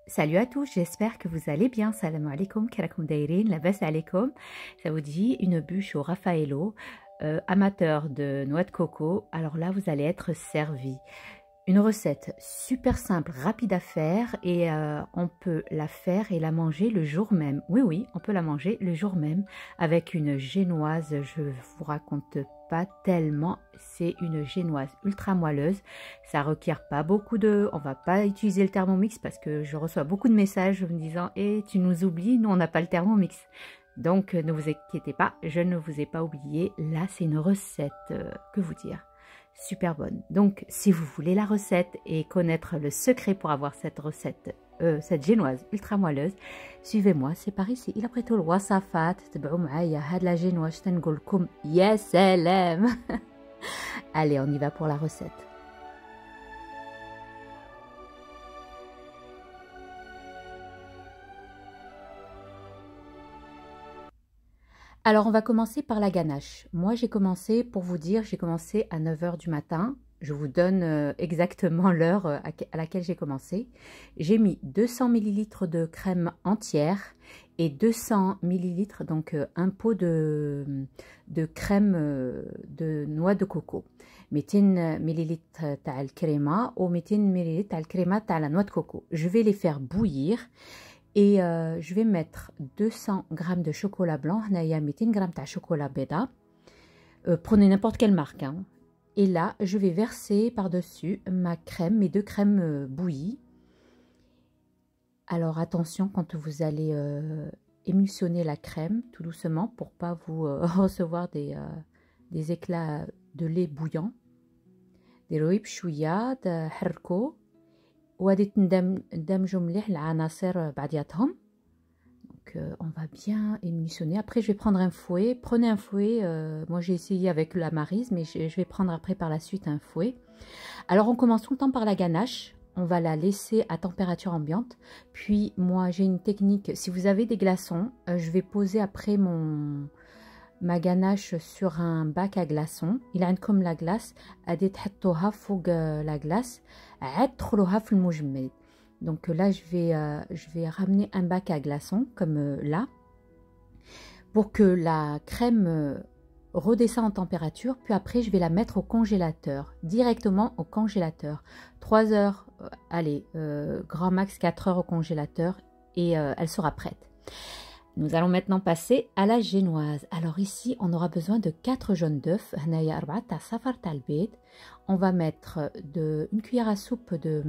Salut à tous, j'espère que vous allez bien. Salam alaikum, karakoum dairin, labas alaikum. Ça vous dit une bûche au Raffaello, amateur de noix de coco. Alors là, vous allez être servi. Une recette super simple, rapide à faire et on peut la faire et la manger le jour même. Oui, oui, on peut la manger le jour même avec une génoise. Je vous raconte pas tellement, c'est une génoise ultra moelleuse. Ça requiert pas beaucoup de... On va pas utiliser le Thermomix parce que je reçois beaucoup de messages me disant « Eh, tu nous oublies, nous on n'a pas le Thermomix ». Donc ne vous inquiétez pas, je ne vous ai pas oublié. Là, c'est une recette, que vous dire, super bonne. Donc, si vous voulez la recette et connaître le secret pour avoir cette recette, cette génoise ultra moelleuse, suivez-moi, c'est par ici. Il a pris tout le wasafat, تبعوا معايا هاد la génoise تنقول لكم يا سلام. Allez, on y va pour la recette. Alors, on va commencer par la ganache. Moi, j'ai commencé, pour vous dire, j'ai commencé à 9 h du matin. Je vous donne exactement l'heure à laquelle j'ai commencé. J'ai mis 200 ml de crème entière et 200 ml, donc un pot de crème de noix de coco. 200 ml تاع الكريمة و 200 ml تاع الكريمة تاع la noix de coco. Je vais les faire bouillir. Et je vais mettre 200 g de chocolat blanc. Il y a 200 g de chocolat beda. Prenez n'importe quelle marque. Hein. Et là, je vais verser par-dessus ma crème, mes deux crèmes bouillies. Alors attention quand vous allez émulsionner la crème tout doucement pour pas vous recevoir des éclats de lait bouillant. ديروي بشوية تحركوا وغادي تندمجوا مليح العناصر بعضياتهم. Donc on va bien émulsionner. Après je vais prendre un fouet. Prenez un fouet. Moi j'ai essayé avec la Maryse, mais je vais prendre après par la suite un fouet. Alors on commence tout le temps par la ganache. On va la laisser à température ambiante. Puis moi j'ai une technique. Si vous avez des glaçons, je vais poser après ma ganache sur un bac à glaçons. Il a comme la glace, غادي تحطوها فوق la glace, عاد تدخلوها في المجمد. Donc là je vais ramener un bac à glaçons comme là pour que la crème redescende en température. Puis après je vais la mettre au congélateur, directement au congélateur. 3 heures, allez, grand max 4 heures au congélateur et elle sera prête. Nous allons maintenant passer à la génoise. Alors ici, on aura besoin de 4 jaunes d'œufs. On va mettre une cuillère à soupe de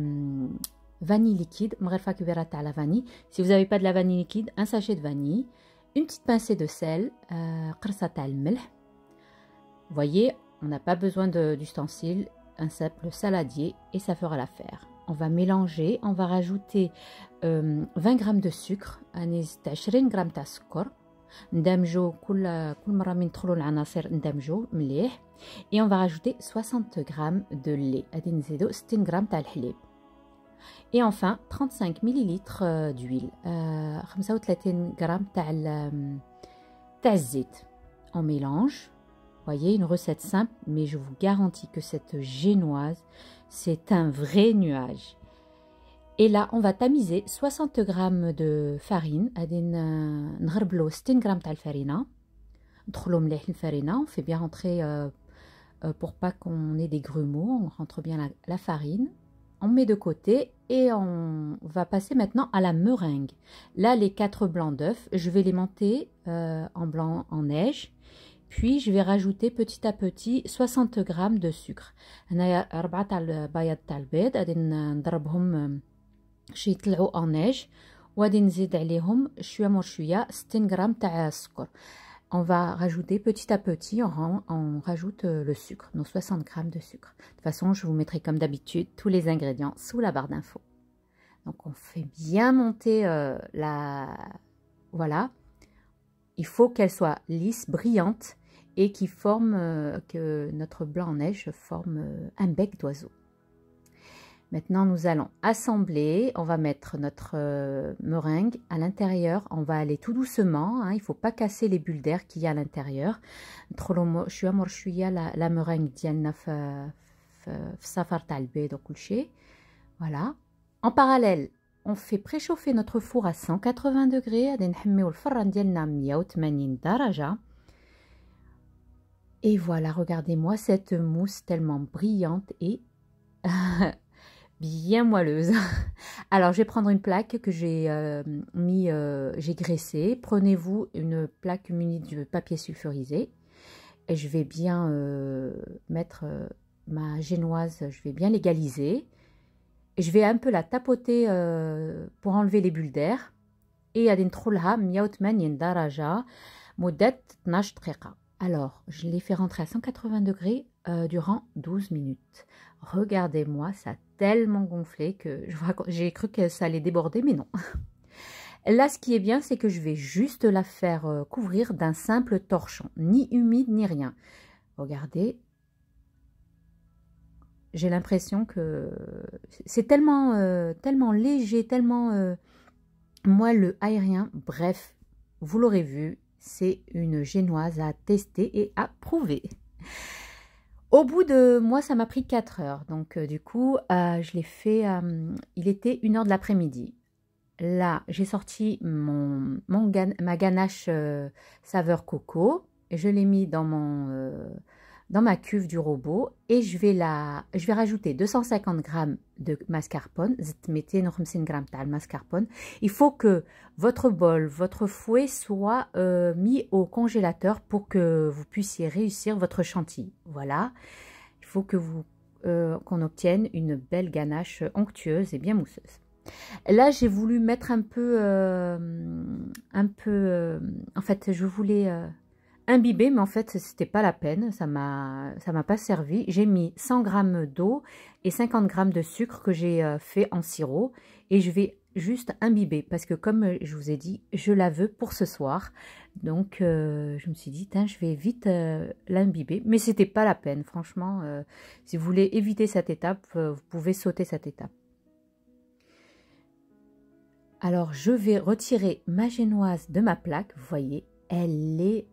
vanille liquide. La vanille. Si vous n'avez pas de la vanille liquide, un sachet de vanille. Une petite pincée de sel. Vous voyez, on n'a pas besoin d'ustensiles. Un simple saladier et ça fera l'affaire. On va mélanger, on va rajouter 20 g de sucre, 20 g تاع السكر ندمجو كل مرة من ندخلوا العناصر ندمجو مليح. Et on va rajouter 60 g de lait, غادي نزيدو 60 g تاع الحليب. Et enfin 35 ml d'huile, 35 g تاع الزيت. On mélange. Voyez, une recette simple, mais je vous garantis que cette génoise, c'est un vrai nuage. Et là, on va tamiser 60 g de farine. نغربلو 60 g تاع الفرينة. ندخلو مليح الفرينة. On fait bien rentrer pour pas qu'on ait des grumeaux. On rentre bien la farine. On met de côté et on va passer maintenant à la meringue. Là, les 4 blancs d'œufs, je vais les monter en blanc en neige. Puis je vais rajouter petit à petit 60 g de sucre. هنايا 4 تاع البياض تاع البيض غادي نضربهم شي يطلعوا en neige وغادي نزيد عليهم شويه مور شويه 60 g تاع السكر. On va rajouter petit à petit, on rajoute le sucre, nos 60 g de sucre. De toute façon, je vous mettrai comme d'habitude tous les ingrédients sous la barre d'infos. Donc on fait bien monter voilà. Il faut qu'elle soit lisse, brillante et qui forme, que notre blanc en neige forme un bec d'oiseau. Maintenant, nous allons assembler. On va mettre notre meringue à l'intérieur. On va aller tout doucement. Hein, il ne faut pas casser les bulles d'air qu'il y a à l'intérieur. La meringue ديالنا في الصفار تاع البيض وكل شيء. Voilà. En parallèle, on fait préchauffer notre four à 180 degrés. Et voilà, regardez-moi cette mousse tellement brillante et bien moelleuse. Alors, je vais prendre une plaque que j'ai j'ai graissée. Prenez-vous une plaque munie de papier sulfurisé. Et je vais bien mettre ma génoise, je vais bien l'égaliser. Et je vais un peu la tapoter pour enlever les bulles d'air. Et ندخلها 180 درجة مدة 12 دقيقة. Alors, je l'ai fait rentrer à 180 degrés durant 12 minutes. Regardez-moi, ça a tellement gonflé que j'ai cru que ça allait déborder, mais non. Là, ce qui est bien, c'est que je vais juste la faire couvrir d'un simple torchon, ni humide, ni rien. Regardez, j'ai l'impression que c'est tellement léger, tellement moelleux, aérien. Bref, vous l'aurez vu, c'est une génoise à tester et à prouver. Au bout de moi, ça m'a pris 4 heures. Donc, du coup, je l'ai fait, il était 1 heure de l'après-midi. Là, j'ai sorti ma ganache saveur coco. Et je l'ai mis dans ma cuve du robot. Et je vais rajouter 250 g de mascarpone. Mettez 250 g de mascarpone. Il faut que votre bol, votre fouet soit mis au congélateur pour que vous puissiez réussir votre chantilly. Voilà. Il faut que qu'on obtienne une belle ganache onctueuse et bien mousseuse. Là, j'ai voulu mettre un peu, en fait, je voulais imbiber, mais en fait, c'était pas la peine, ça m'a pas servi. J'ai mis 100 g d'eau et 50 g de sucre que j'ai fait en sirop, et je vais juste imbiber, parce que comme je vous ai dit, je la veux pour ce soir. Donc, je me suis dit, je vais vite l'imbiber, mais c'était pas la peine, franchement. Si vous voulez éviter cette étape, vous pouvez sauter cette étape. Alors, je vais retirer ma génoise de ma plaque. Vous voyez, elle est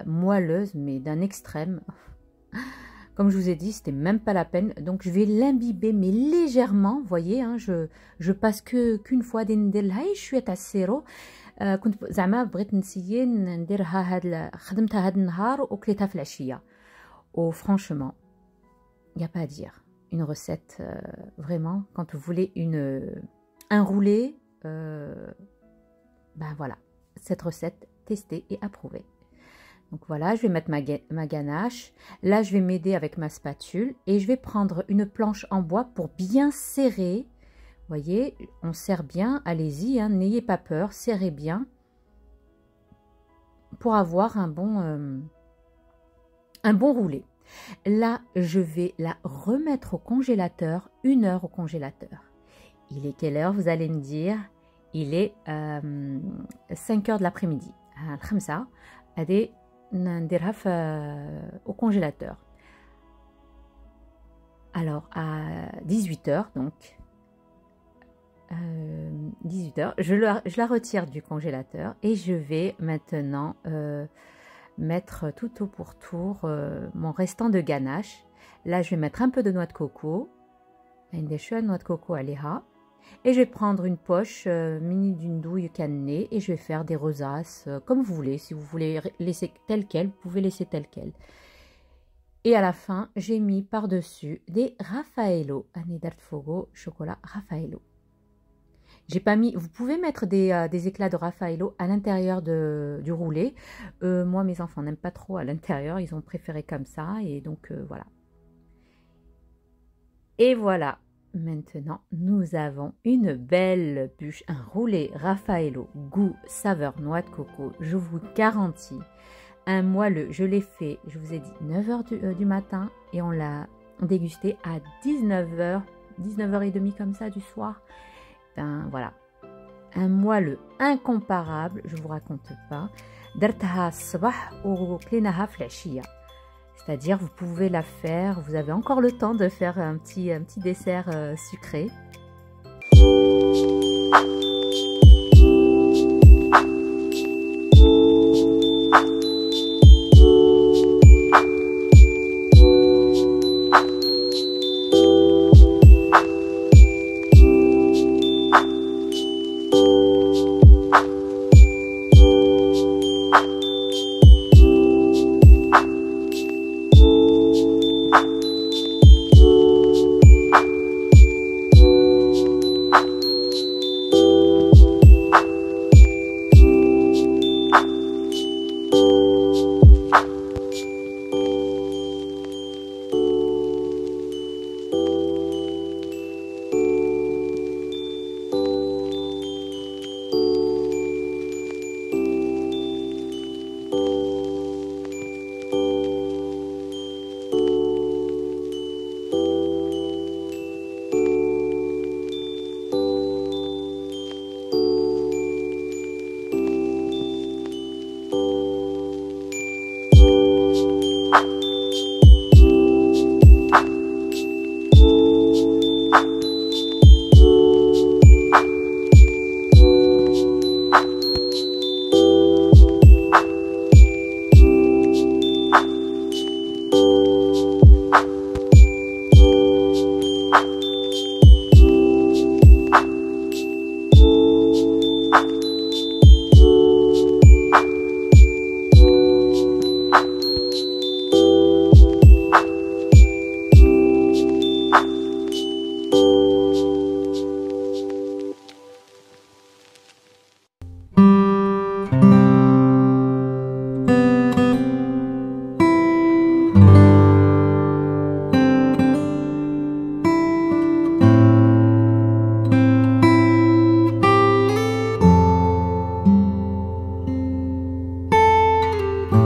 moelleuse, mais d'un extrême. Comme je vous ai dit, c'était même pas la peine. Donc, je vais l'imbiber, mais légèrement. Vous voyez, hein, je passe qu'une fois. Je suis à sirop. كنت زعما بغيت نسيي نديرها خدمتها هاد النهار وكليتها في العشيه. Oh, franchement, il n'y a pas à dire. Une recette, vraiment, quand vous voulez un roulé, ben voilà, cette recette testée et approuvée. Donc voilà, je vais mettre ma ganache. Là, je vais m'aider avec ma spatule et je vais prendre une planche en bois pour bien serrer. Vous voyez, on serre bien, allez-y, hein, n'ayez pas peur, serrez bien pour avoir un bon roulé. Là, je vais la remettre au congélateur, 1 heure au congélateur. Il est quelle heure, vous allez me dire? Il est 5 heures de l'après-midi. Au congélateur. Alors, à 18 heures, donc, 18 heures, je la retire du congélateur et je vais maintenant mettre tout au pourtour mon restant de ganache. Là, je vais mettre un peu de noix de coco. Une noix de coco à l'EHA. Et je vais prendre une poche munie d'une douille cannelée et je vais faire des rosaces comme vous voulez. Si vous voulez laisser tel quel, vous pouvez laisser tel quel. Et à la fin, j'ai mis par-dessus des Raffaello. Anidart Fogo, chocolat Raffaello. J'ai pas mis, vous pouvez mettre des éclats de Raffaello à l'intérieur du roulé. Moi, mes enfants n'aiment pas trop à l'intérieur. Ils ont préféré comme ça. Et donc, voilà. Et voilà. Maintenant, nous avons une belle bûche, un roulé Raffaello, goût, saveur, noix de coco. Je vous garantis, un moelleux. Je l'ai fait, je vous ai dit, 9 h du matin et on l'a dégusté à 19 h, 19 h 30 comme ça du soir. Ben voilà, un moelleux incomparable, je vous raconte pas. Dartaha sabah ou klenaha flashiya. C'est-à-dire, vous pouvez la faire, vous avez encore le temps de faire un petit dessert sucré.